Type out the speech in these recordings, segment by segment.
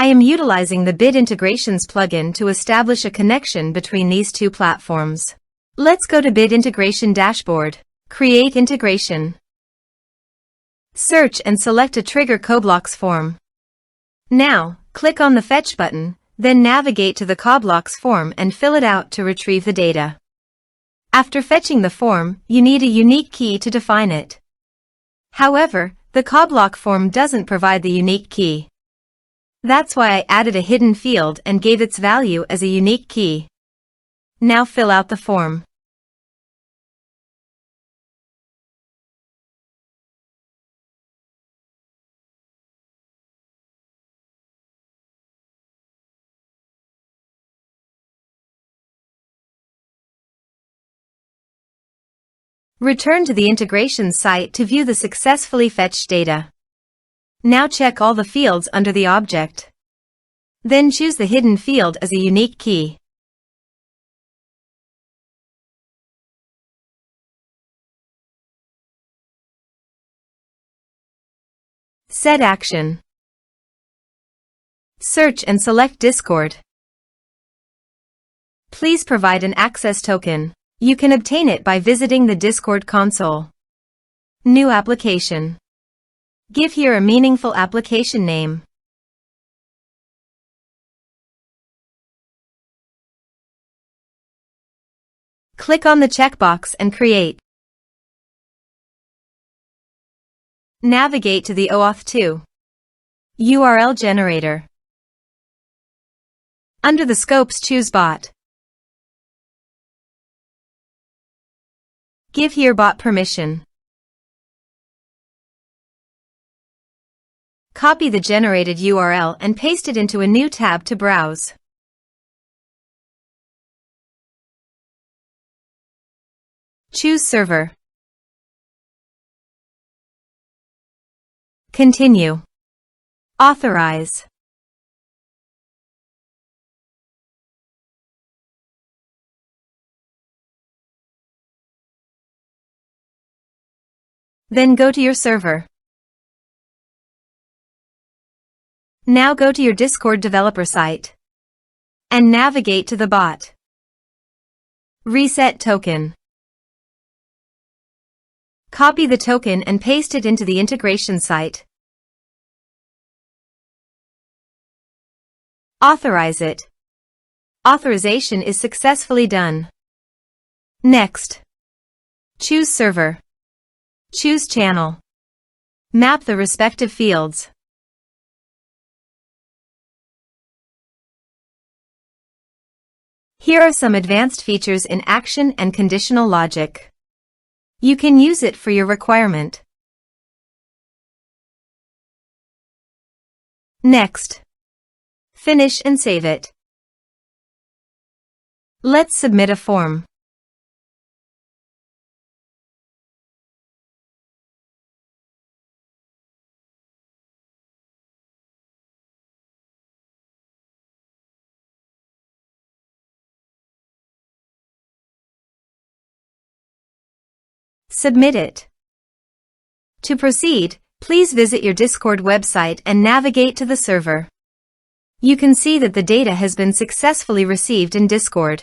I am utilizing the Bit Integrations plugin to establish a connection between these two platforms. Let's go to Bit Integration Dashboard. Create integration. Search and select a trigger CoBlocks form. Now, click on the Fetch button, then navigate to the CoBlocks form and fill it out to retrieve the data. After fetching the form, you need a unique key to define it. However, the CoBlock form doesn't provide the unique key. That's why I added a hidden field and gave its value as a unique key. Now fill out the form. Return to the integration site to view the successfully fetched data. Now check all the fields under the object. Then choose the hidden field as a unique key. Set action. Search and select Discord. Please provide an access token. You can obtain it by visiting the Discord console. New application. Give here a meaningful application name. Click on the checkbox and create. Navigate to the OAuth 2 URL generator. Under the scopes, choose Bot. Give here bot permission. Copy the generated URL and paste it into a new tab to browse. Choose server. Continue. Authorize. Then go to your server. Now go to your Discord developer site and navigate to the bot. Reset token. Copy the token and paste it into the integration site. Authorize it. Authorization is successfully done. Next, choose server. Choose channel. Map the respective fields. Here are some advanced features in action and conditional logic. You can use it for your requirement. Next, finish and save it. Let's submit a form. Submit it. To proceed, please visit your Discord website and navigate to the server. You can see that the data has been successfully received in Discord.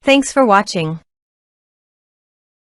Thanks for watching.